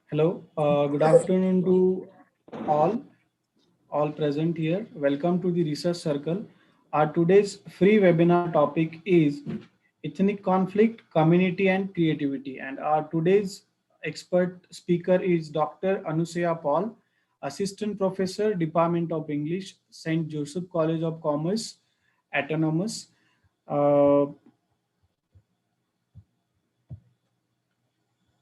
Hello, good afternoon to all present here. Welcome to the Research Circle. Our today's free webinar topic is ethnic conflict, community and creativity. And our today's expert speaker is Dr. Anushya Paul, Assistant Professor, Department of English, St. Joseph College of Commerce, Autonomous.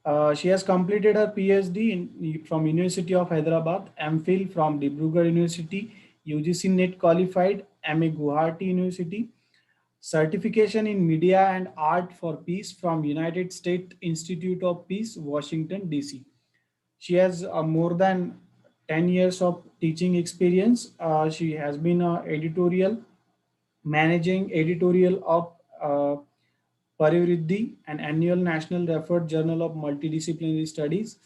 Uh, she has completed her PhD from University of Hyderabad, MPhil from Dibrugarh University, UGC NET qualified, MA Guwahati University, certification in Media and Art for Peace from United States Institute of Peace, Washington, D.C. She has more than 10 years of teaching experience. She has been managing editorial of Parivriddhi, an annual national referred journal of multidisciplinary studies,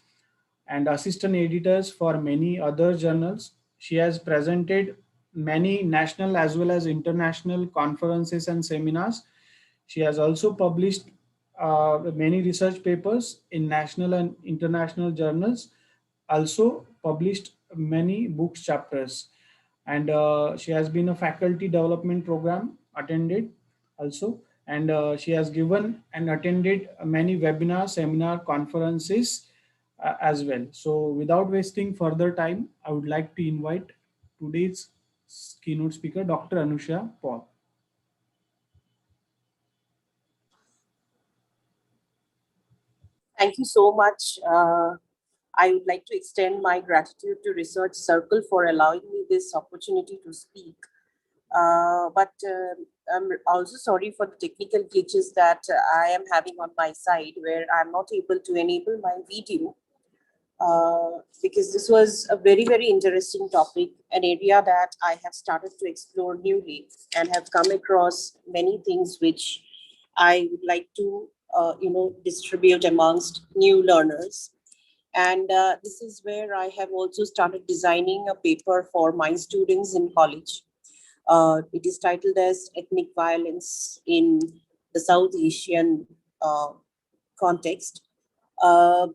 and assistant editors for many other journals. She has presented many national as well as international conferences and seminars. She has also published many research papers in national and international journals, also published many books chapters. And she has been a faculty development program attended also, and she has given and attended many webinars, seminar, conferences as well. So without wasting further time, I would like to invite today's keynote speaker, Dr. Anusha Paul. Thank you so much. I would like to extend my gratitude to Research Circle for allowing me this opportunity to speak. But I'm also sorry for the technical glitches that I am having on my side, where I'm not able to enable my video, because this was a very, very interesting topic, an area that I have started to explore newly and have come across many things which I would like to, distribute amongst new learners. And this is where I have also started designing a paper for my students in college. It is titled as Ethnic Violence in the South Asian context. Uh,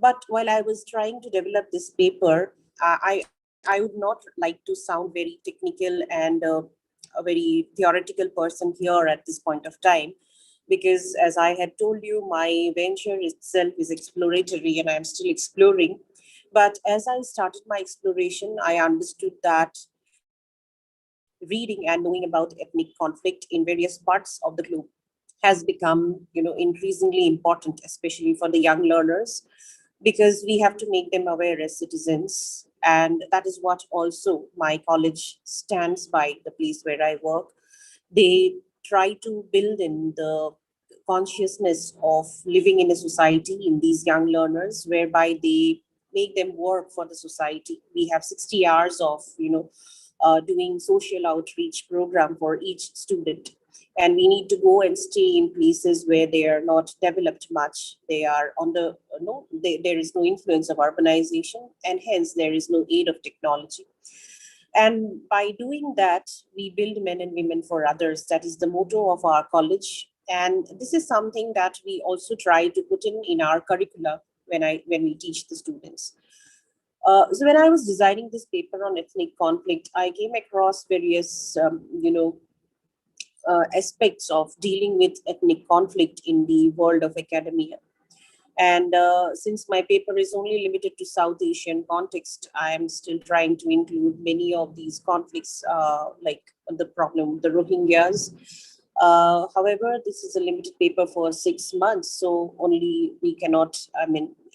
but while I was trying to develop this paper, I would not like to sound very technical and a very theoretical person here at this point of time, because as I had told you, my venture itself is exploratory and I'm still exploring. But as I started my exploration, I understood that reading and knowing about ethnic conflict in various parts of the globe has become, increasingly important, especially for the young learners, because we have to make them aware as citizens. And that is what also my college stands by, the place where I work. They try to build in the consciousness of living in a society in these young learners, whereby they make them work for the society. We have 60 hours of, doing social outreach program for each student, and we need to go and stay in places where they are not developed much. They are on the no there is no influence of urbanization, and hence there is no aid of technology. And by doing that, we build men and women for others. That is the motto of our college, and this is something that we also try to put in our curricula when we teach the students. So when I was designing this paper on ethnic conflict, I came across various aspects of dealing with ethnic conflict in the world of academia. And since my paper is only limited to South Asian context, I am still trying to include many of these conflicts, like the problem, the Rohingyas. However, this is a limited paper for 6 months, so only we cannot,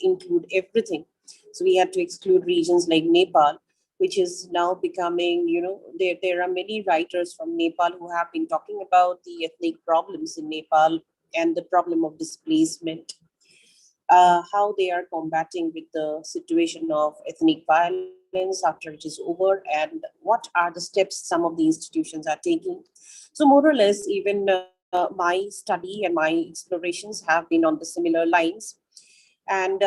include everything. So we had to exclude regions like Nepal. which is now becoming, there are many writers from Nepal who have been talking about the ethnic problems in Nepal and the problem of displacement, how they are combating with the situation of ethnic violence after it is over, and what are the steps some of the institutions are taking. So, more or less, even my study and my explorations have been on the similar lines. And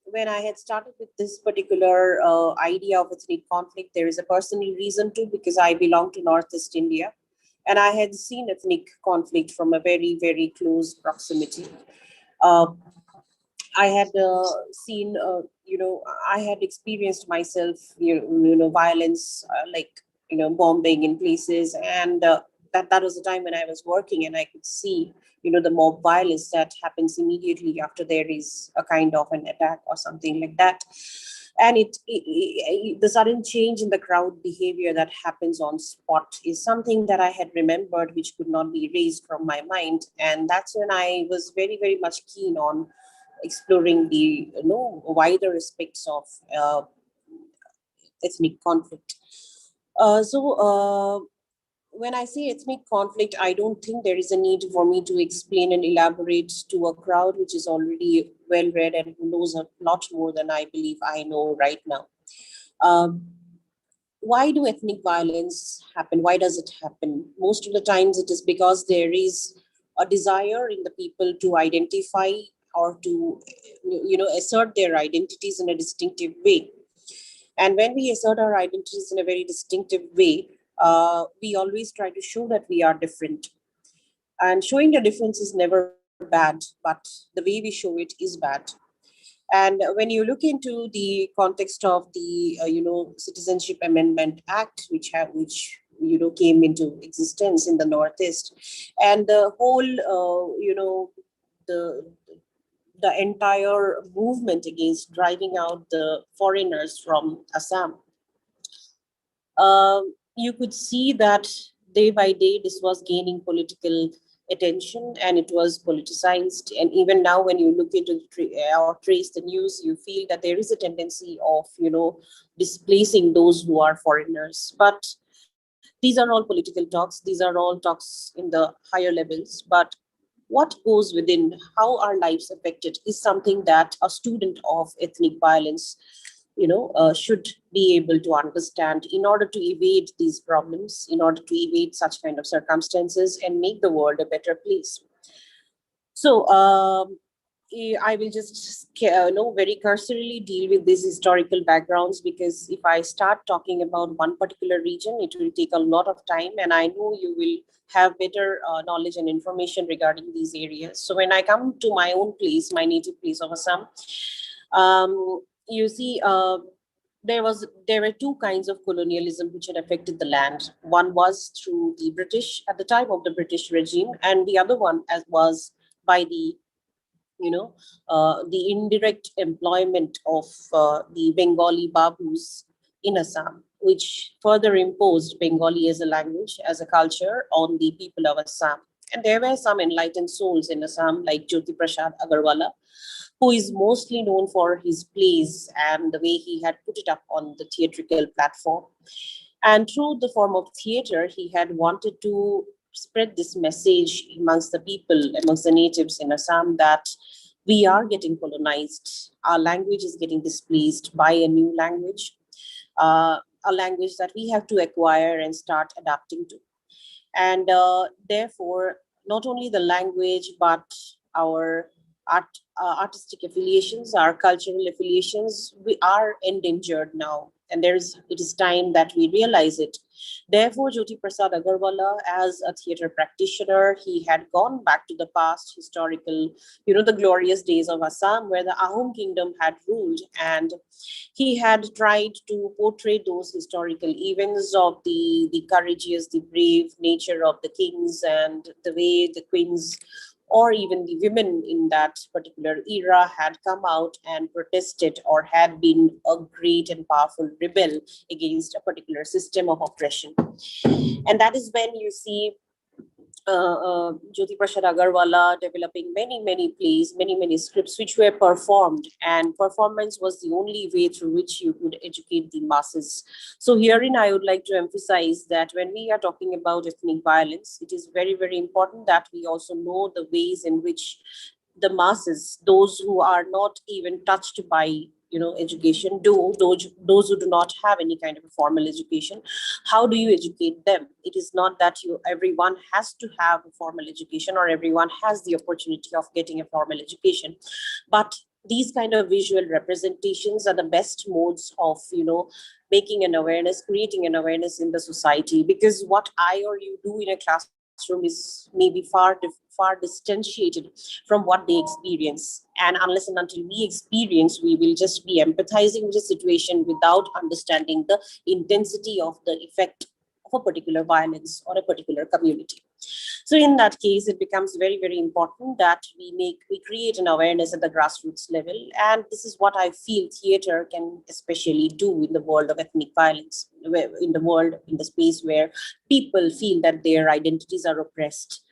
when I had started with this particular idea of ethnic conflict, there is a personal reason too, because I belong to Northeast India, and I had seen ethnic conflict from a very, very close proximity. Uh, I had seen, I had experienced myself, violence, like, bombing in places. And that was the time when I was working, and I could see, the mob violence that happens immediately after there is a kind of an attack or something like that. And the sudden change in the crowd behavior that happens on spot is something that I had remembered, which could not be erased from my mind. And that's when I was very, very much keen on exploring the wider aspects of ethnic conflict. So when I say ethnic conflict, I don't think there is a need for me to explain and elaborate to a crowd which is already well read and who knows a lot more than I believe I know right now. Um, why do ethnic violence happen? Why does it happen? Most of the times it is because there is a desire in the people to identify or to assert their identities in a distinctive way. And when we assert our identities in a very distinctive way, we always try to show that we are different. And showing the difference is never bad, but the way we show it is bad. And when you look into the context of the Citizenship Amendment Act, which came into existence in the Northeast, and the whole the the entire movement against driving out the foreigners from Assam, you could see that day by day this was gaining political attention and it was politicized. And even now, when you look into or trace the news, you feel that there is a tendency of displacing those who are foreigners. But these are all political talks. These are all talks in the higher levels. But what goes within, how our lives affected, is something that a student of ethnic violence should be able to understand in order to evade these problems, in order to evade such kind of circumstances and make the world a better place. So I will just very cursorily deal with these historical backgrounds, because if I start talking about one particular region, it will take a lot of time, and I know you will have better knowledge and information regarding these areas. So when I come to my own place, my native place of Assam, you see, there were two kinds of colonialism which had affected the land. One was through the British at the time of the British regime, and the other one as was by the indirect employment of the Bengali Babus in Assam, which further imposed Bengali as a language, as a culture on the people of Assam. And there were some enlightened souls in Assam, like Jyoti Prasad Agarwala, who is mostly known for his plays and the way he had put it up on the theatrical platform. And through the form of theater, he had wanted to spread this message amongst the people, amongst the natives in Assam, that we are getting colonized. Our language is getting displaced by a new language, a language that we have to acquire and start adapting to. And therefore, not only the language, but our artistic affiliations, our cultural affiliations, we are endangered now. And it is time that we realize it. Therefore, Jyoti Prasad Agarwala, as a theater practitioner, he had gone back to the past historical, the glorious days of Assam, where the Ahom kingdom had ruled, and he had tried to portray those historical events of the courageous, the brave nature of the kings, and the way the queens or even the women in that particular era had come out and protested, or had been a great and powerful rebel against a particular system of oppression. And that is when you see Jyoti Prasad Agarwala developing many plays, many scripts which were performed, and performance was the only way through which you could educate the masses. So herein, I would like to emphasize that when we are talking about ethnic violence, it is very important that we also know the ways in which the masses, those who are not even touched by education, those who do not have any kind of a formal education, how do you educate them? It is not that you everyone has to have a formal education or everyone has the opportunity of getting a formal education, but these kind of visual representations are the best modes of making an awareness, creating an awareness in the society, because what I or you do in a classroom is maybe far distantiated from what they experience. And unless and until we experience, we will just be empathizing with the situation without understanding the intensity of the effect of a particular violence or a particular community. So in that case, it becomes very important that we create an awareness at the grassroots level. And this is what I feel theater can especially do in the world of ethnic violence, in the world, in the space where people feel that their identities are oppressed.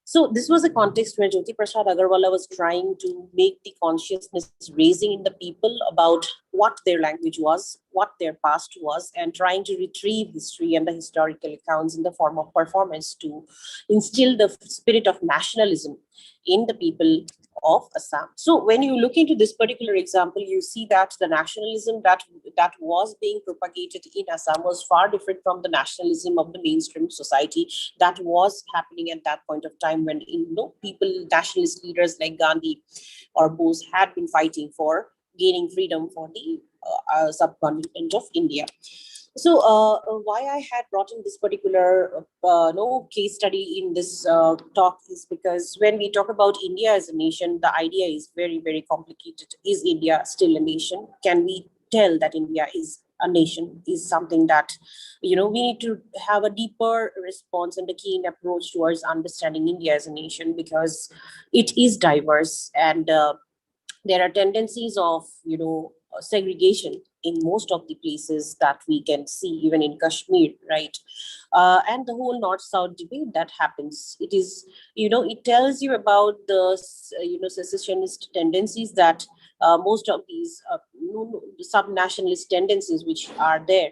So this was a context where Jyoti Prasad Agarwala was trying to make the consciousness raising in the people about what their language was, what their past was, and trying to retrieve history and the historical accounts in the form of performance to instill the spirit of nationalism in the people of Assam. So when you look into this particular example, you see that the nationalism that was being propagated in Assam was far different from the nationalism of the mainstream society that was happening at that point of time when people, nationalist leaders like Gandhi or Bose had been fighting for gaining freedom for the subcontinent of India. So, why I had brought in this particular no case study in this talk is because when we talk about India as a nation, the idea is very complicated. Is India still a nation? Can we tell that India is a nation? Is something that we need to have a deeper response and a keen approach towards understanding India as a nation, because it is diverse, and there are tendencies of segregation in most of the places that we can see, even in Kashmir, right? And the whole north south debate that happens, it tells you about the secessionist tendencies that most of these sub-nationalist tendencies which are there.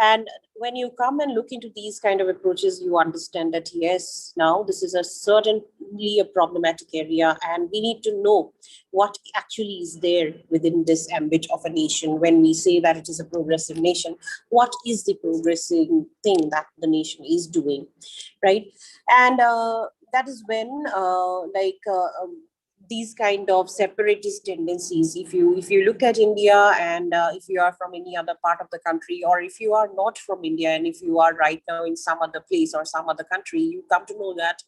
And when you come and look into these kind of approaches, you understand that yes, now this is a certainly a problematic area, and we need to know what actually is there within this ambit of a nation. When we say that it is a progressive nation, what is the progressive thing that the nation is doing, right? And that is when these kind of separatist tendencies, if you look at India, and if you are from any other part of the country, or if you are not from India and if you are right now in some other place or some other country, you come to know that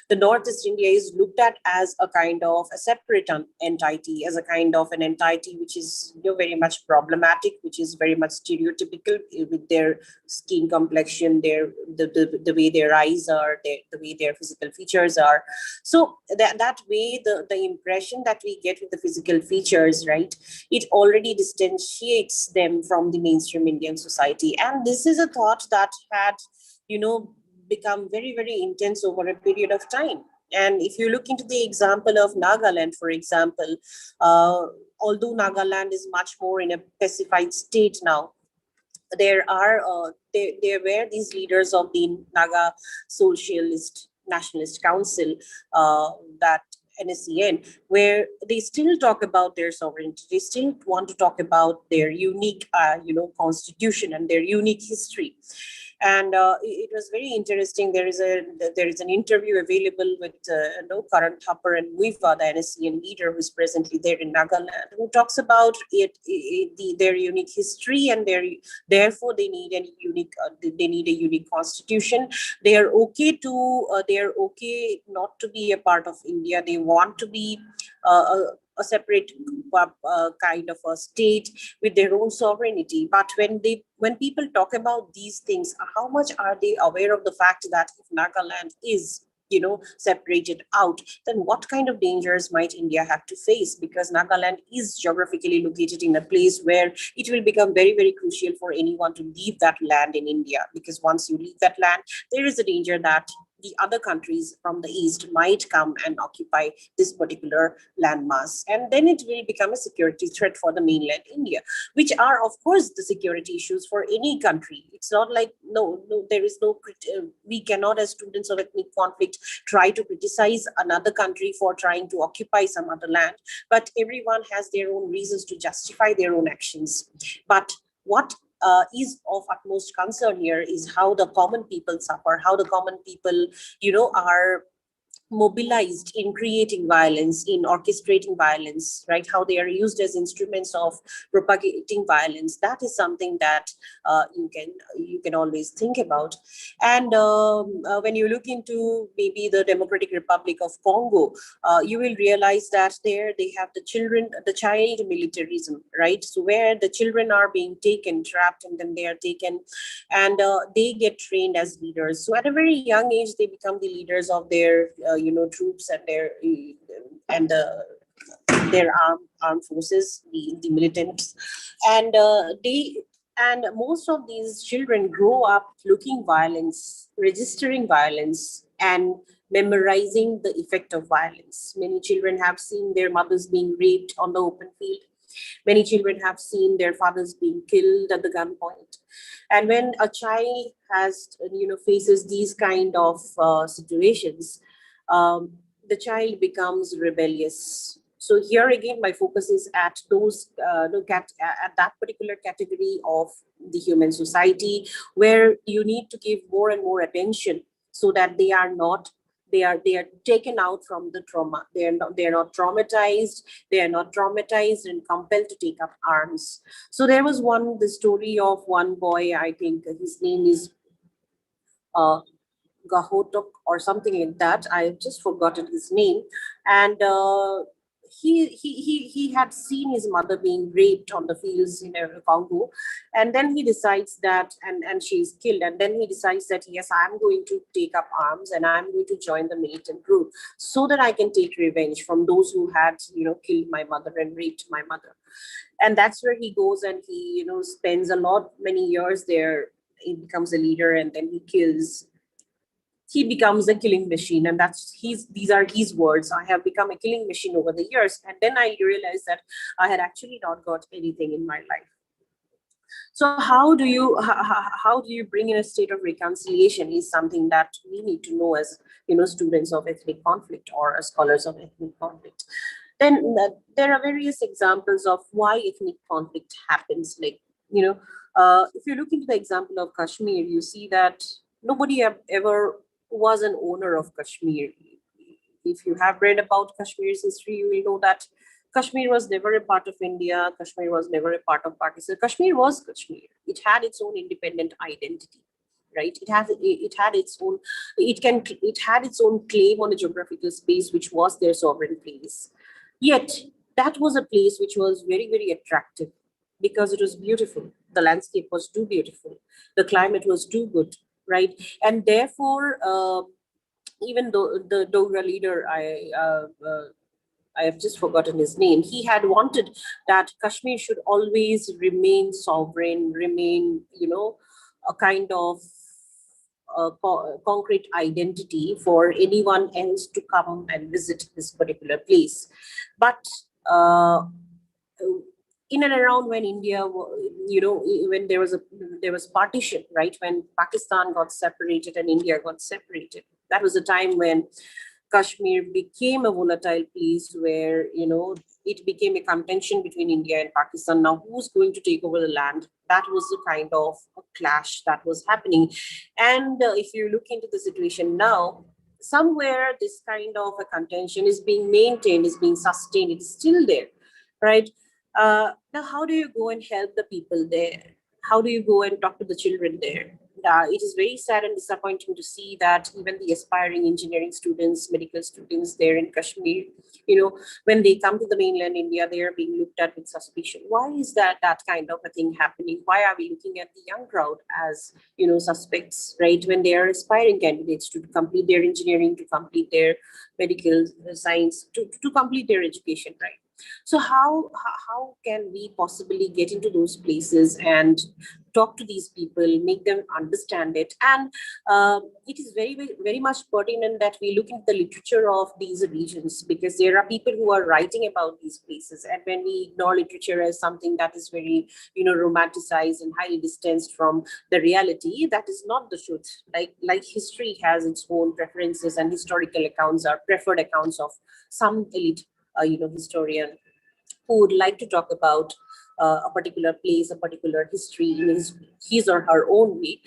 the Northeast India is looked at as a kind of a separate entity, as a kind of an entity which is very much problematic, which is very much stereotypical with their skin complexion, the way their eyes are, the way their physical features are. So that way, the impression that we get with the physical features, right, it already distantiates them from the mainstream Indian society. And this is a thought that had, become very intense over a period of time. And if you look into the example of Nagaland, for example, although Nagaland is much more in a pacified state now, there were these leaders of the Naga Socialist Nationalist Council, that NSCN, where they still talk about their sovereignty. They still want to talk about their unique, constitution and their unique history. And it was very interesting. There is an interview available with Karan Thapar and Muiva, the NSCN leader, who is presently there in Nagaland, who talks about their unique history, and therefore they need a unique constitution. They are okay not to be a part of India. They want to be a separate kind of a state with their own sovereignty. But when people talk about these things, how much are they aware of the fact that if Nagaland is separated out, then what kind of dangers might India have to face? Because Nagaland is geographically located in a place where it will become very crucial for anyone to leave that land in India, because once you leave that land, there is a danger that the other countries from the east might come and occupy this particular landmass. And then it will become a security threat for the mainland India, which are, of course, the security issues for any country. It's not like, there is no, we cannot, as students of ethnic conflict, try to criticize another country for trying to occupy some other land. But everyone has their own reasons to justify their own actions. But what is of utmost concern here is how the common people suffer, how the common people, are mobilized in creating violence, in orchestrating violence, right? How they are used as instruments of propagating violence. That is something that you can always think about. And when you look into maybe the Democratic Republic of Congo, you will realize that there they have the child militarism, right? So where the children are being taken, trapped, and then they are taken, and they get trained as leaders. So at a very young age, they become the leaders of their troops and their armed forces, the militants, and most of these children grow up looking violence, registering violence, and memorizing the effect of violence. Many children have seen their mothers being raped on the open field. Many children have seen their fathers being killed at the gunpoint. And when a child faces these kind of situations, the child becomes rebellious. So here again, my focus is at those at that particular category of the human society, where you need to give more and more attention, so that they are taken out from the trauma. They are not traumatized. They are not traumatized and compelled to take up arms. So there was the story of one boy. I think his name is uh, Gahotok or something like that. I've just forgotten his name. And he had seen his mother being raped on the fields in Congo, and then he decides that, and she's killed, and then he decides that, yes, I'm going to take up arms and I'm going to join the militant group, so that I can take revenge from those who had killed my mother and raped my mother. And that's where he goes, and he spends many years there. He becomes a leader, and then he becomes a killing machine. And these are his words: I have become a killing machine over the years. And then I realized that I had actually not got anything in my life. So how do you bring in a state of reconciliation is something that we need to know as students of ethnic conflict or as scholars of ethnic conflict. Then there are various examples of why ethnic conflict happens. Like, if you look into the example of Kashmir, you see that nobody ever was an owner of Kashmir. If you have read about Kashmir's history, you will know that Kashmir was never a part of India. Kashmir was never a part of Pakistan. Kashmir was Kashmir. It had its own independent identity, right? It had its own claim on a geographical space, which was their sovereign place. Yet that was a place which was very, very attractive because it was beautiful. The landscape was too beautiful. The climate was too good, right? And therefore, even though the Dogra leader, I have just forgotten his name. He had wanted that Kashmir should always remain sovereign, remain, a kind of concrete identity for anyone else to come and visit this particular place. But in and around when India, when there was partition, right? When Pakistan got separated and India got separated, that was a time when Kashmir became a volatile place where, it became a contention between India and Pakistan. Now, who's going to take over the land? That was the kind of a clash that was happening. And if you look into the situation now, somewhere this kind of a contention is being maintained, is being sustained, it's still there, right? Now, how do you go and help the people there? How do you go and talk to the children there? It is very sad and disappointing to see that even the aspiring engineering students, medical students there in Kashmir, when they come to the mainland India, they are being looked at with suspicion. Why is that kind of a thing happening? Why are we looking at the young crowd as, suspects, right? When they are aspiring candidates to complete their engineering, to complete their medical science, to complete their education, right? So how can we possibly get into those places and talk to these people, make them understand it? And it is very much pertinent that we look into the literature of these regions, because there are people who are writing about these places, and when we ignore literature as something that is very, romanticized and highly distanced from the reality, that is not the truth. Like history has its own preferences, and historical accounts are preferred accounts of some elite historian who would like to talk about a particular place, a particular history in his or her own way.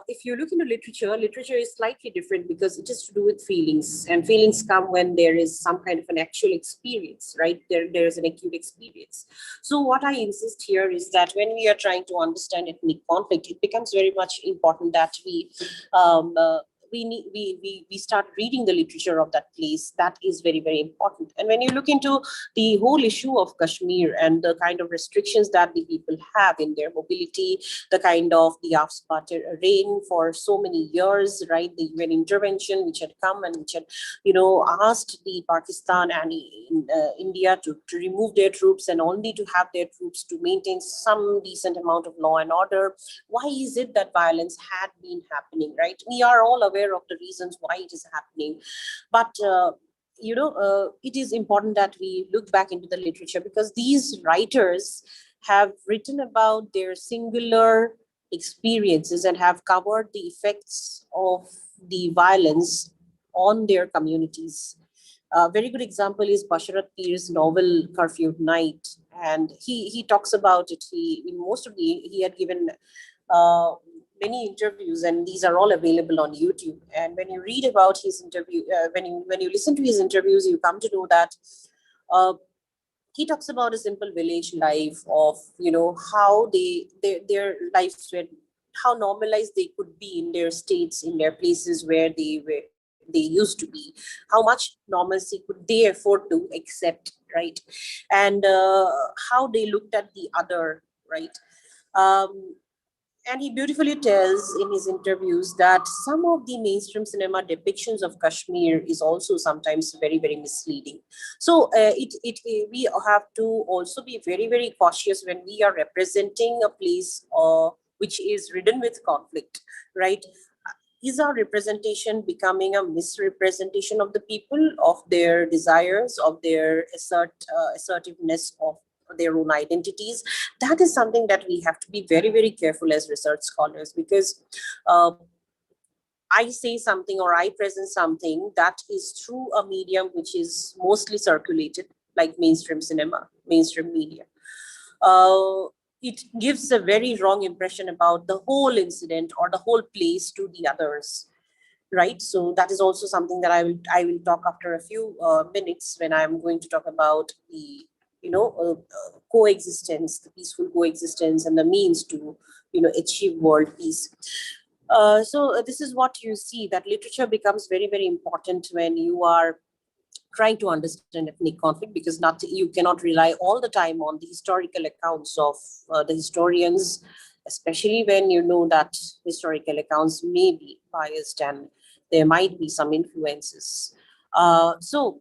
If you look into literature, literature is slightly different because it is to do with feelings, and feelings come when there is some kind of an actual experience, right? There is an acute experience. So what I insist here is that when we are trying to understand ethnic conflict, it becomes very much important that um, uh, we start reading the literature of that place. That is very important. And when you look into the whole issue of Kashmir and the kind of restrictions that the people have in their mobility, the kind of the afspat reign for so many years, right? The UN intervention which had come and which had, asked the Pakistan and India to remove their troops and only to have their troops to maintain some decent amount of law and order. Why is it that violence had been happening, right? We are all aware of the reasons why it is happening, but it is important that we look back into the literature, because these writers have written about their singular experiences and have covered the effects of the violence on their communities. A very good example is Basharat Pir's novel Curfew Night, and he talks about it. He in most of the he had given uh, many interviews, and these are all available on YouTube. And when you read about his interview, when you listen to his interviews, you come to know that uh, he talks about a simple village life of how their lives were, how normalized they could be in their states, in their places where they used to be, how much normalcy could they afford to accept, right? And how they looked at the other, right? um, and he beautifully tells in his interviews that some of the mainstream cinema depictions of Kashmir is also sometimes very misleading. So we have to also be very cautious when we are representing a place which is ridden with conflict, right? Is our representation becoming a misrepresentation of the people, of their desires, of their assertiveness of their own identities? That is something that we have to be very careful as research scholars, because uh, I say something or I present something that is through a medium which is mostly circulated, like mainstream cinema, mainstream media. uh, it gives a very wrong impression about the whole incident or the whole place to the others, right? So that is also something that I will talk after a few minutes, when I'm going to talk about the coexistence, the peaceful coexistence, and the means to achieve world peace. So this is what you see, that literature becomes very important when you are trying to understand ethnic conflict, because not you cannot rely all the time on the historical accounts of the historians, especially when you know that historical accounts may be biased and there might be some influences. So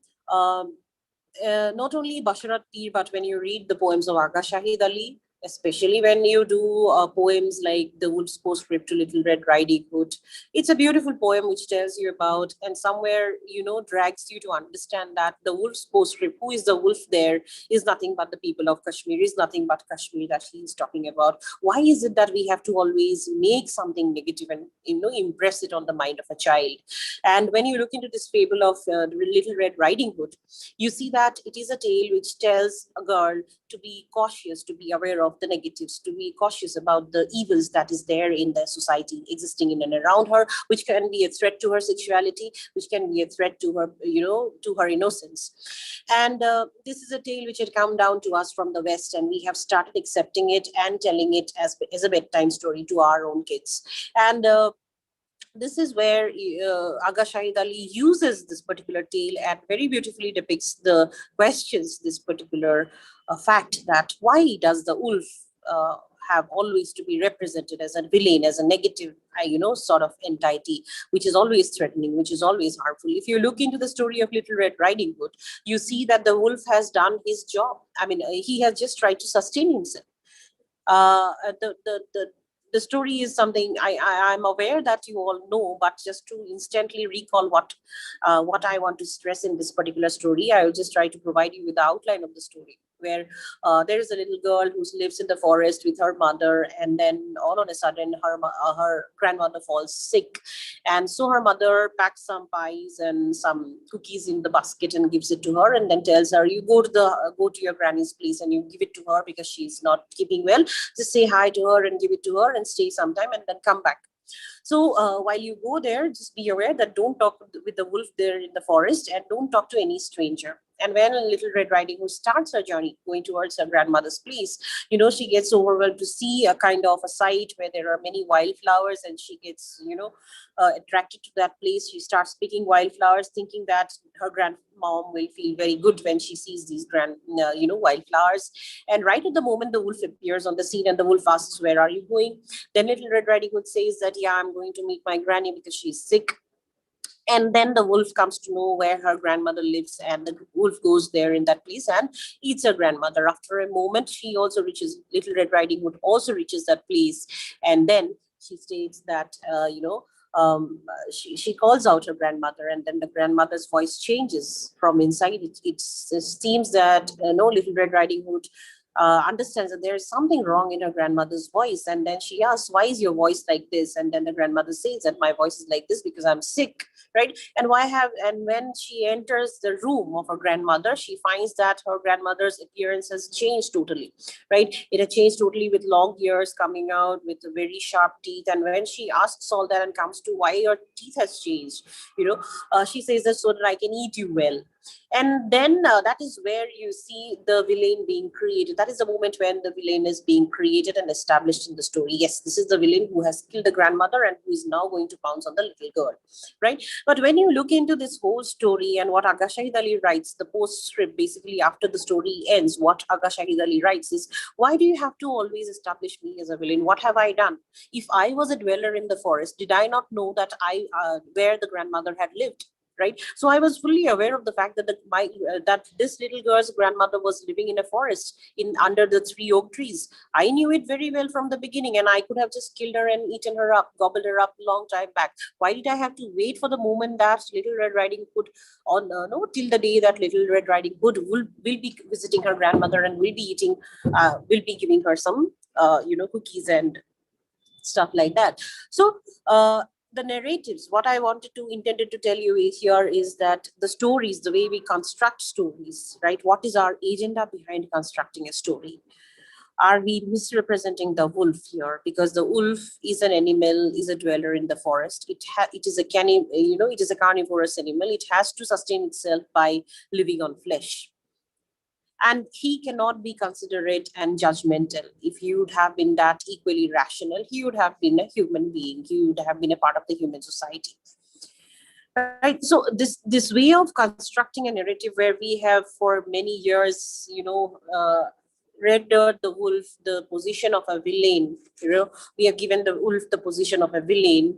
not only Basharat Peer, but when you read the poems of Aga Shahid Ali, especially when you do poems like The Wolf's Postscript to Little Red Riding Hood, it's a beautiful poem which tells you about, and somewhere, drags you to understand that the wolf's postscript, who is the wolf there, is nothing but the people of Kashmir, is nothing but Kashmir that he is talking about. Why is it that we have to always make something negative and, impress it on the mind of a child? And when you look into this fable of Little Red Riding Hood, you see that it is a tale which tells a girl to be cautious, to be aware of the negatives, to be cautious about the evils that is there in the society existing in and around her, which can be a threat to her sexuality, which can be a threat to her, to her innocence. And this is a tale which had come down to us from the West, and we have started accepting it and telling it as a bedtime story to our own kids. And this is where Aga Shahid Ali uses this particular tale and very beautifully depicts the questions, this particular fact that why does the wolf have always to be represented as a villain, as a negative, sort of entity, which is always threatening, which is always harmful. If you look into the story of Little Red Riding Hood, you see that the wolf has done his job. I mean, he has just tried to sustain himself. uh, the story is something I'm aware that you all know, but just to instantly recall what I want to stress in this particular story, I will just try to provide you with the outline of the story, where there is a little girl who lives in the forest with her mother, and then all on a sudden her grandmother falls sick, and so her mother packs some pies and some cookies in the basket and gives it to her, and then tells her, you go to your granny's place and you give it to her because she's not keeping well. Just say hi to her and give it to her and stay sometime and then come back. So while you go there, just be aware that don't talk with the wolf there in the forest, and don't talk to any stranger. And when Little Red Riding Hood starts her journey going towards her grandmother's place, she gets overwhelmed to see a kind of a site where there are many wildflowers, and she gets, attracted to that place. She starts picking wildflowers, thinking that her grandmom will feel very good when she sees these wildflowers. And right at the moment, the wolf appears on the scene, and the wolf asks, "Where are you going?" Then Little Red Riding Hood says that, "Yeah, I'm going to meet my granny because she's sick." And then the wolf comes to know where her grandmother lives, and the wolf goes there in that place and eats her grandmother. After a moment, she also reaches, Little Red Riding Hood also reaches that place, and then she states that, she calls out her grandmother, and then the grandmother's voice changes from inside. It seems that, Little Red Riding Hood understands that there is something wrong in her grandmother's voice, and then she asks, "Why is your voice like this?" And then the grandmother says that, "My voice is like this because I'm sick." Right? And when she enters the room of her grandmother, she finds that her grandmother's appearance has changed totally. Right? It has changed totally, with long ears coming out, with very sharp teeth. And when she asks all that and comes to why your teeth has changed, she says that so that I can eat you well. And then that is where you see the villain being created. That is the moment when the villain is being created and established in the story. Yes, this is the villain who has killed the grandmother and who is now going to pounce on the little girl. Right? But when you look into this whole story and what Aga Shahid Ali writes, the postscript, basically after the story ends, what Aga Shahid Ali writes is, why do you have to always establish me as a villain? What have I done? If I was a dweller in the forest, did I not know that where the grandmother had lived? Right? So I was fully aware of the fact that that this little girl's grandmother was living in a forest in under the three oak trees. I knew it very well from the beginning, and I could have just killed her and eaten her up, gobbled her up long time back. Why did I have to wait for the moment that Little Red Riding Hood, on no till the day that Little Red Riding Hood will be visiting her grandmother and will be eating, will be giving her some cookies and stuff like that. So the narratives, what I wanted to intended to tell you here is that the stories, the way we construct stories, right? What is our agenda behind constructing a story? Are we misrepresenting the wolf here? Because the wolf is an animal, is a dweller in the forest. It is it is a carnivorous animal. It has to sustain itself by living on flesh, and he cannot be considerate and judgmental. If he would have been that equally rational, he would have been a human being, he would have been a part of the human society. Right? So this way of constructing a narrative where we have for many years, rendered the wolf the position of a villain, we have given the wolf the position of a villain,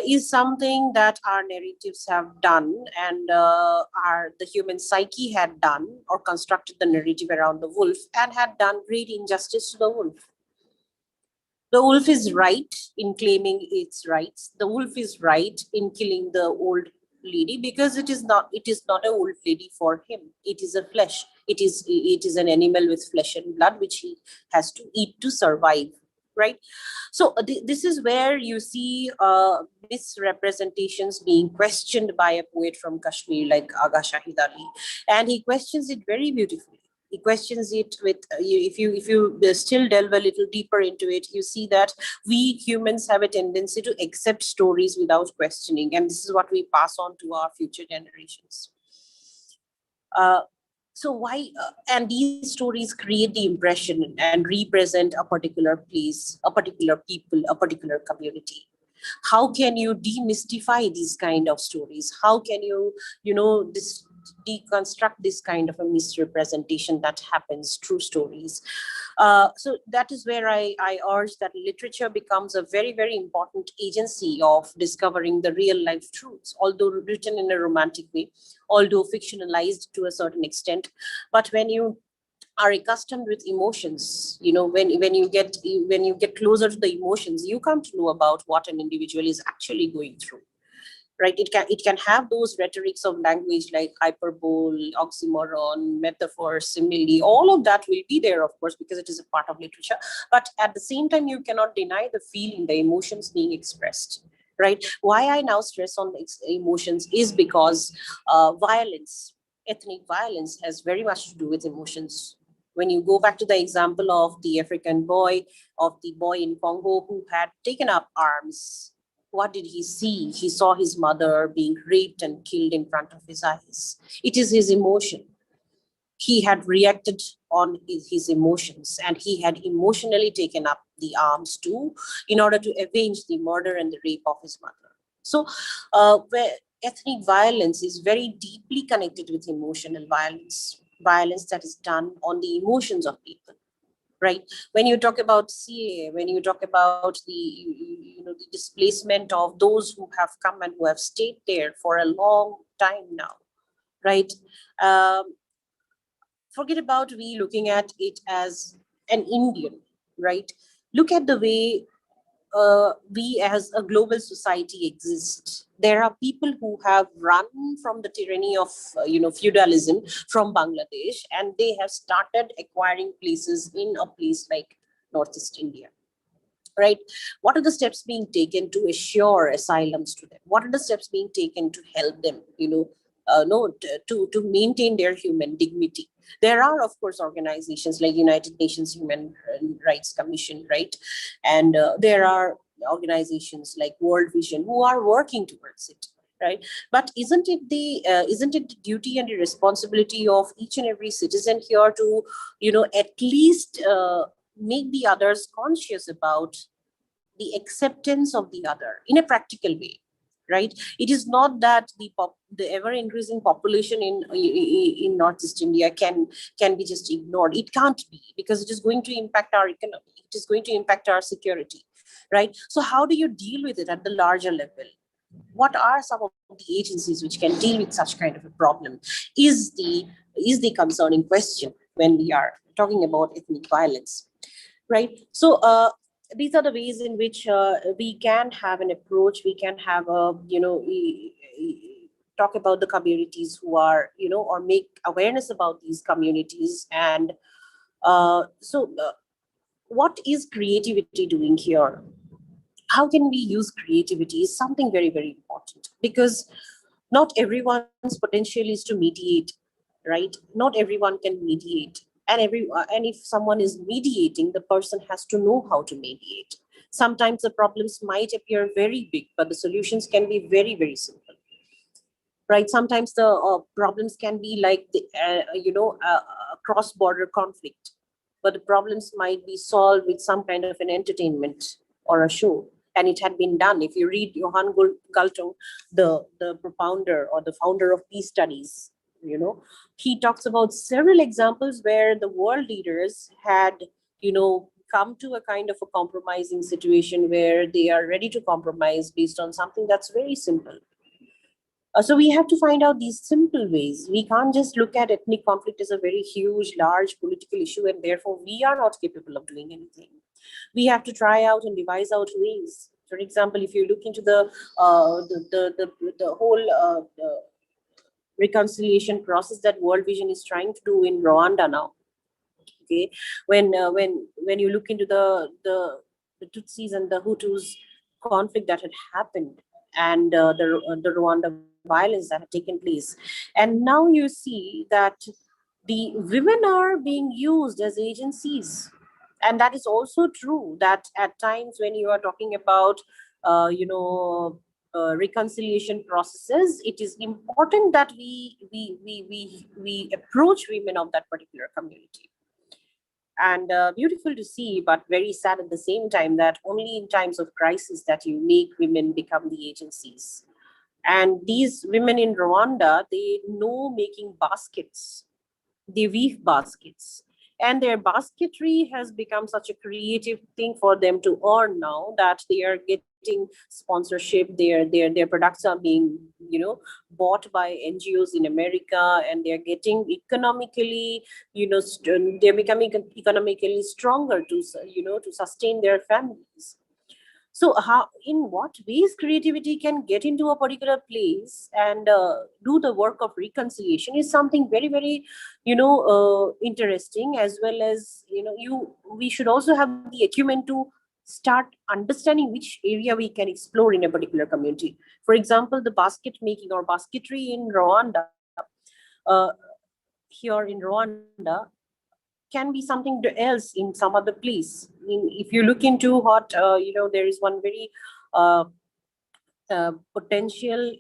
is something that our narratives have done, and the human psyche had done or constructed the narrative around the wolf and had done great injustice to the wolf. The wolf is right in claiming its rights. The wolf is right in killing the old lady because it is not a old lady for him. It is a flesh. It is an animal with flesh and blood which he has to eat to survive. Right? So this is where you see misrepresentations being questioned by a poet from Kashmir like Aga Shahid Ali, and he questions it very beautifully. He questions it with if you still delve a little deeper into it, you see that we humans have a tendency to accept stories without questioning, and this is what we pass on to our future generations. Uh, so why and these stories create the impression and represent a particular place, a particular people, a particular community. How can you demystify these kind of stories? How can deconstruct this kind of a misrepresentation that happens through stories? So that is where I urge that literature becomes a very, very important agency of discovering the real life truths, although written in a romantic way, although fictionalized to a certain extent. But when you are accustomed with emotions, when you get closer to the emotions, you come to know about what an individual is actually going through, right? It can have those rhetorics of language like hyperbole, oxymoron, metaphor, simile. All of that will be there, of course, because it is a part of literature. But at the same time, you cannot deny the feeling, the emotions being expressed, right? Why I now stress on the emotions is because violence, ethnic violence, has very much to do with emotions. When you go back to the example of the African boy, of the boy in Congo who had taken up arms, what did he see? He saw his mother being raped and killed in front of his eyes. It is his emotion. He had reacted on his emotions, and he had emotionally taken up the arms too in order to avenge the murder and the rape of his mother. So, where ethnic violence is very deeply connected with emotional violence, violence that is done on the emotions of people, right? When you talk about CA, when you talk about the displacement of those who have come and who have stayed there for a long time now, right? Um, Forget about we looking at it as an Indian, right? Look at the way we as a global society exist. There are people who have run from the tyranny of feudalism from Bangladesh, and they have started acquiring places in a place like Northeast India, right? What are the steps being taken to assure asylums to them? What are the steps being taken to help them, no, to maintain their human dignity? There are, of course, organizations like United Nations Human Rights Commission, right? And there are organizations like World Vision who are working towards it, right? But isn't it the duty and the responsibility of each and every citizen here to, at least make the others conscious about the acceptance of the other in a practical way, right? It is not that the ever increasing population in Northeast India can be just ignored. It can't be, because it is going to impact our economy, it is going to impact our security, right? So how do you deal with it at the larger level? What are some of the agencies which can deal with such kind of a problem is the concerning question when we are talking about ethnic violence, right? So these are the ways in which we can have an approach. We can have a, talk about the communities who are, or make awareness about these communities. And what is creativity doing here? How can we use creativity is something very, very important, because not everyone's potential is to mediate, right? Not everyone can mediate. And if someone is mediating, the person has to know how to mediate. Sometimes the problems might appear very big, but the solutions can be very, very simple, right? Sometimes the problems can be like a cross border conflict, but the problems might be solved with some kind of an entertainment or a show. And it had been done. If you read Johann Galtung, the propounder or the founder of peace studies, he talks about several examples where the world leaders had, come to a kind of a compromising situation where they are ready to compromise based on something that's very simple. So we have to find out these simple ways. We can't just look at ethnic conflict as a very huge, large political issue, and therefore we are not capable of doing anything. We have to try out and devise out ways. For example, if you look into the whole reconciliation process that World Vision is trying to do in Rwanda now, okay, when you look into the Tutsis and the Hutus conflict that had happened, and the Rwanda violence that had taken place, and now you see that the women are being used as agencies. And that is also true, that at times when you are talking about reconciliation processes, it is important that we approach women of that particular community. And beautiful to see, but very sad at the same time, that only in times of crisis that you make women become the agencies. And these women in Rwanda, they know making baskets, they weave baskets, And their basketry has become such a creative thing for them to earn now, that they are getting sponsorship. Their products are being, bought by NGOs in America, and they're getting economically, they're becoming economically stronger to, to sustain their families. So how, in what ways creativity can get into a particular place and do the work of reconciliation is something very, very, interesting, as well as, we should also have the acumen to start understanding which area we can explore in a particular community. For example, the basket making or basketry in Rwanda, uh, here in Rwanda, can be something else in some other place. I mean, if you look into what, there is one very uh, potential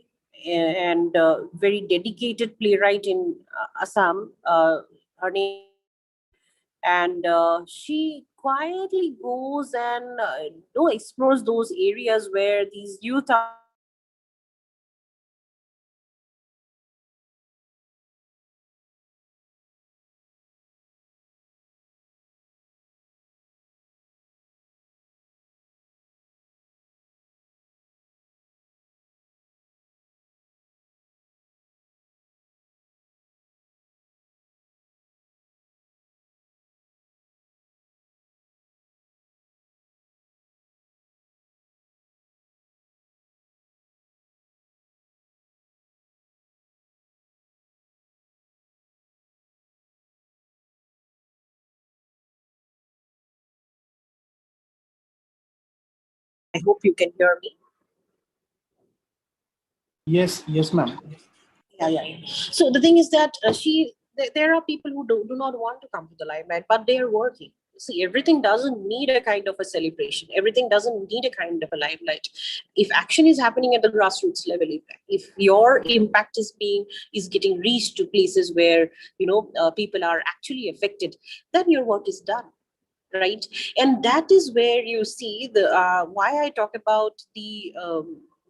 and very dedicated playwright in Assam. Her name is Kashmir, and she quietly goes and explores those areas where these youth are I hope you can hear me. Yes, yes, ma'am. Yeah. So the thing is that there are people who do not want to come to the limelight, but they are working. See, everything doesn't need a kind of a celebration. Everything doesn't need a kind of a limelight. If action is happening at the grassroots level, if your impact is getting reached to places where people are actually affected, then your work is done, right? And that is where you see the why I talk about the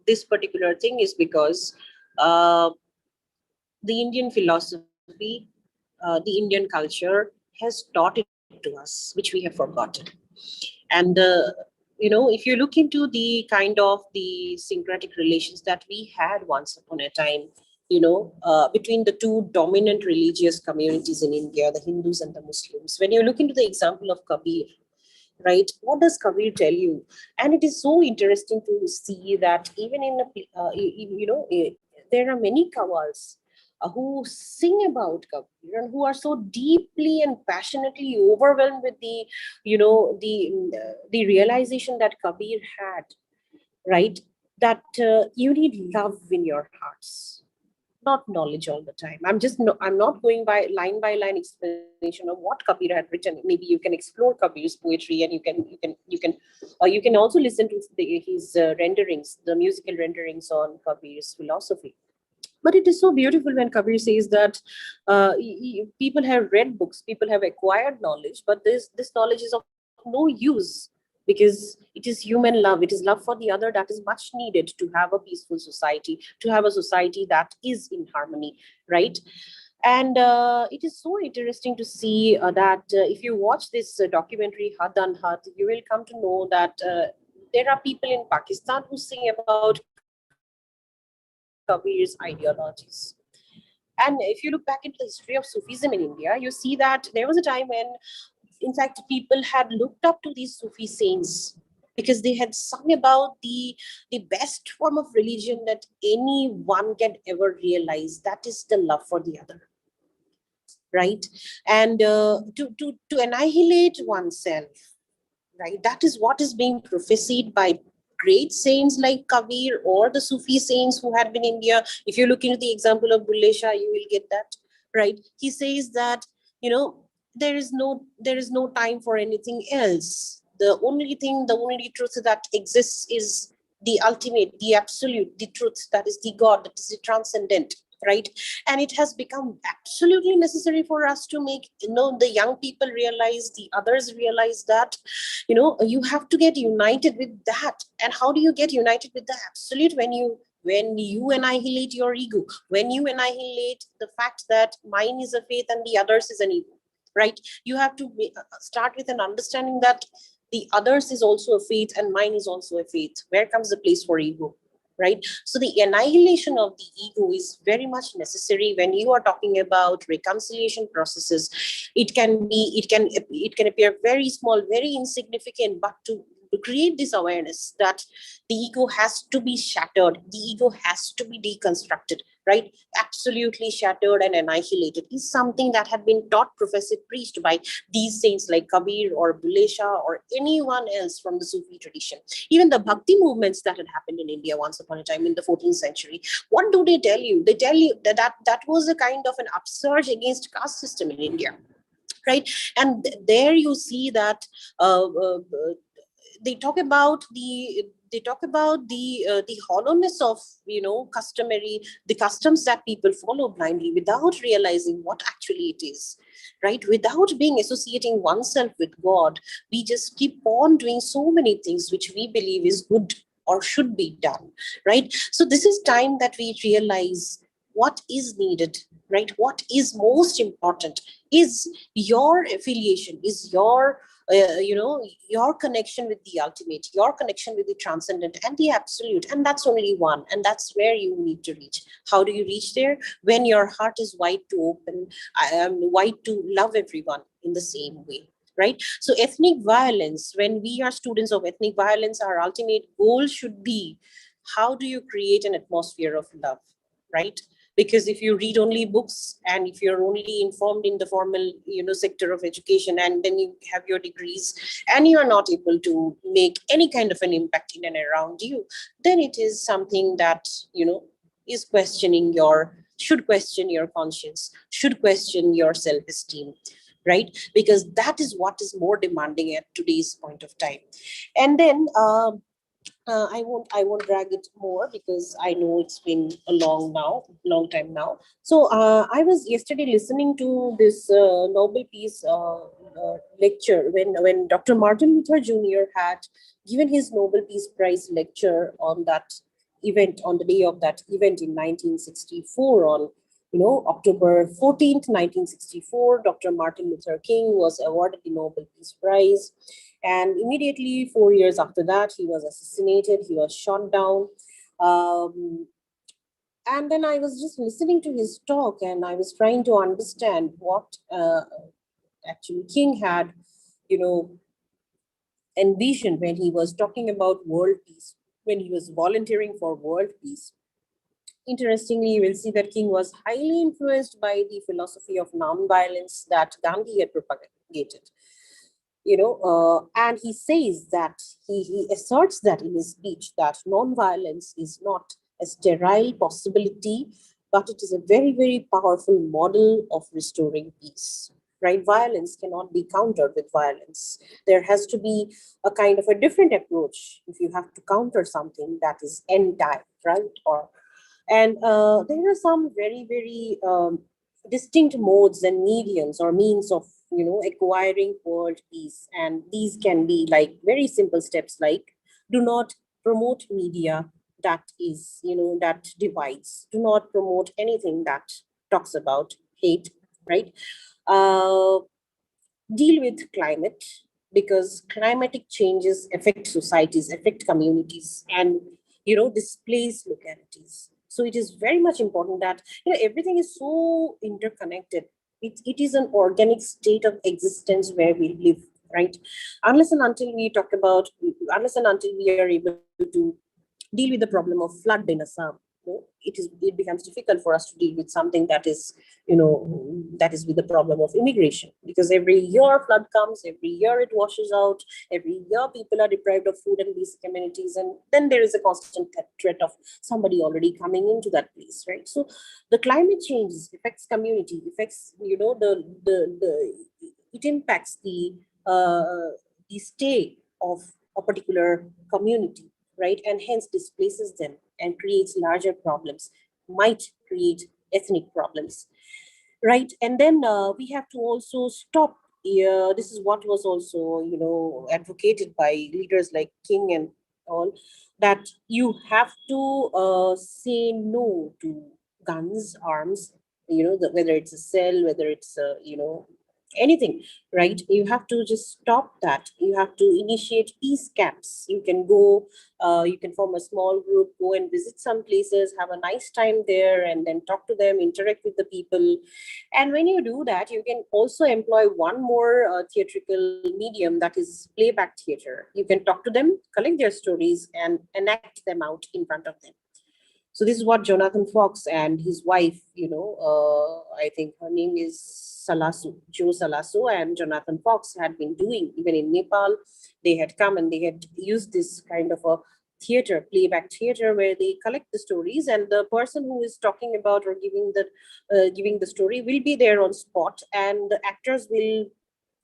this particular thing is because uh, the Indian philosophy, the Indian culture has taught it to us, which we have forgotten. And if you look into the kind of the syncretic relations that we had once upon a time, between the two dominant religious communities in India, the Hindus and the Muslims. When you look into the example of Kabir, right? What does Kabir tell you? And it is so interesting to see that even in there are many kawals who sing about Kabir and who are so deeply and passionately overwhelmed with the, the realization that Kabir had, right? That you need love in your hearts, not knowledge all the time. I'm not going by line explanation of what Kabir had written. Maybe you can explore Kabir's poetry, and you can also listen to his renderings, the musical renderings on Kabir's philosophy. But it is so beautiful when Kabir says that people have read books, people have acquired knowledge, but this knowledge is of no use, because it is human love. It is love for the other that is much needed to have a peaceful society, to have a society that is in harmony, right? And it is so interesting to see that if you watch this documentary Had Anhat, you will come to know that there are people in Pakistan who sing about Kabir's ideologies. And if you look back into the history of Sufism in India, you see that there was a time when, in fact, people had looked up to these Sufi saints because they had sung about the best form of religion that anyone can ever realize. That is the love for the other, right? And to annihilate oneself, right? That is what is being prophesied by great saints like Kabir or the Sufi saints who had been in India. If you look into the example of Bulle Shah, you will get that, right? He says that, there is no time for anything else. The only truth that exists is the ultimate, the absolute, the truth, that is the God, that is the transcendent, right? And it has become absolutely necessary for us to make, the young people realize, the others realize that, you have to get united with that. And how do you get united with the absolute? When you annihilate your ego, when you annihilate the fact that mine is a faith and the others is an ego, right? You have to start with an understanding that the others is also a faith and mine is also a faith. Where comes the place for ego, right? So the annihilation of the ego is very much necessary when you are talking about reconciliation processes. It can appear very small, very insignificant, but to create this awareness that the ego has to be shattered, the ego has to be deconstructed, right? Absolutely shattered and annihilated is something that had been taught, professed, preached by these saints like Kabir or Bulesha or anyone else from the Sufi tradition. Even the bhakti movements that had happened in India once upon a time in the 14th century, what do they tell you? They tell you that was a kind of an upsurge against caste system in India, right? And there you see that they talk about the hollowness of, customary, the customs that people follow blindly without realizing what actually it is, right? Without being associating oneself with God, we just keep on doing so many things which we believe is good or should be done, right? So this is time that we realize what is needed, right? What is most important is your affiliation, is your connection with the ultimate, your connection with the transcendent and the absolute, and that's only one, and that's where you need to reach. How do you reach there? When your heart is wide to open, I am wide to love everyone in the same way, right? So ethnic violence, when we are students of ethnic violence, our ultimate goal should be, how do you create an atmosphere of love, right? Because if you read only books and if you're only informed in the formal sector of education, and then you have your degrees and you are not able to make any kind of an impact in and around you, then it is something that is questioning your, should question your conscience, should question your self-esteem, right? Because that is what is more demanding at today's point of time. And then I won't drag it more because I know it's been a long time now. So I was yesterday listening to this Nobel Peace lecture when Dr. Martin Luther Jr. had given his Nobel Peace Prize lecture on that event, on the day of that event in 1964, on October 14th, 1964. Dr. Martin Luther King was awarded the Nobel Peace Prize, and immediately 4 years after that, he was assassinated, he was shot down. Um, and then I was just listening to his talk and I was trying to understand what actually King had, you know, envisioned when he was talking about world peace, when he was volunteering for world peace. Interestingly, you will see that King was highly influenced by the philosophy of nonviolence that Gandhi had propagated. And he says that he asserts that in his speech that nonviolence is not a sterile possibility, but it is a very, very powerful model of restoring peace. Right? Violence cannot be countered with violence. There has to be a kind of a different approach if you have to counter something that is end-time, right? And there are some very, very distinct modes and mediums or means of acquiring world peace, and these can be like very simple steps like, do not promote media that is that divides, do not promote anything that talks about hate, right? uh, Deal with climate, because climatic changes affect societies, affect communities, and displace localities. So it is very much important that everything is so interconnected. It is an organic state of existence where we live, right? Unless and until we talk about, unless and until we are able to deal with the problem of flood in Assam, it becomes difficult for us to deal with something that is with the problem of immigration, because every year flood comes, every year it washes out, every year people are deprived of food and basic amenities, and then there is a constant threat of somebody already coming into that place, right? So the climate changes affects community, affects the it impacts the stay of a particular community, right? And hence displaces them and creates larger problems, might create ethnic problems, right? And then we have to also stop. This is what was also advocated by leaders like King and all, that you have to say no to guns, arms, whether it's a cell, whether it's a anything, right? You have to just stop that. You have to initiate peace camps. You can go, you can form a small group, go and visit some places, have a nice time there, and then talk to them, interact with the people. And when you do that, you can also employ one more theatrical medium, that is playback theater. You can talk to them, collect their stories, and enact them out in front of them. So this is what Jonathan Fox and his wife, I think her name is Salasu, Joe Salasu, and Jonathan Fox had been doing even in Nepal. They had come and they had used this kind of a theater, playback theater, where they collect the stories, and the person who is talking about or giving the story will be there on spot, and the actors will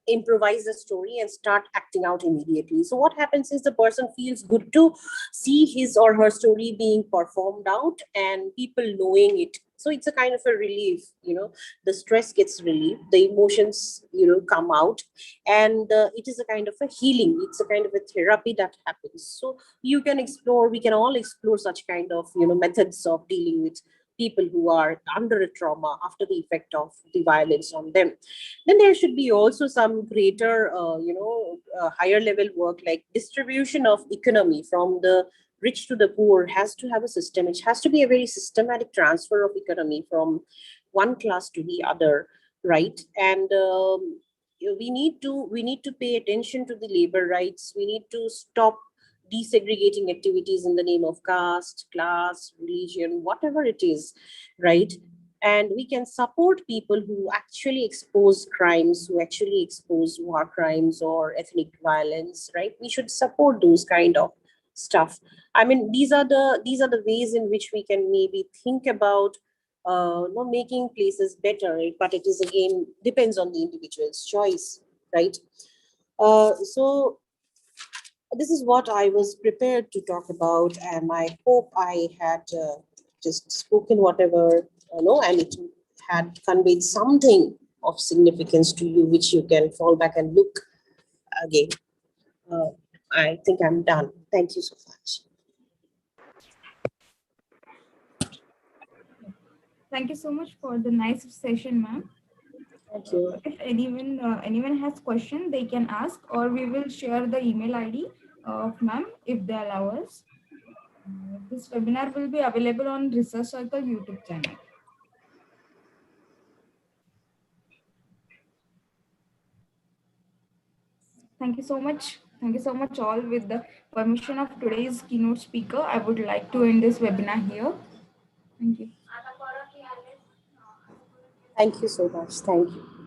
improvise the story and start acting out immediately. So what happens is the person feels good to see his or her story being performed out and people knowing it. So it's a kind of a relief, the stress gets relieved, the emotions, come out, and it is a kind of a healing. It's a kind of a therapy that happens. So we can all explore such kind of, methods of dealing with people who are under a trauma after the effect of the violence on them. Then there should be also some greater, higher level work, like distribution of economy from the rich to the poor has to have a system. It has to be a very systematic transfer of economy from one class to the other, right? And we need to pay attention to the labor rights. We need to stop desegregating activities in the name of caste, class, religion, whatever it is, right? And we can support people who actually expose crimes, who actually expose war crimes or ethnic violence, right? We should support those kind of stuff. I mean, these are the ways in which we can maybe think about making places better, right? But it is again depends on the individual's choice, right? So this is what I was prepared to talk about, and I hope I had just spoken whatever, and it had conveyed something of significance to you, which you can fall back and look again. Uh, I think I'm done. Thank you so much. Thank you so much for the nice session, ma'am. Thank you. If anyone has question, they can ask, or we will share the email ID of ma'am if they allow us. This webinar will be available on Research Circle YouTube channel. Thank you so much. Thank you so much all. With the permission of today's keynote speaker, I would like to end this webinar here. Thank you. Thank you so much. Thank you.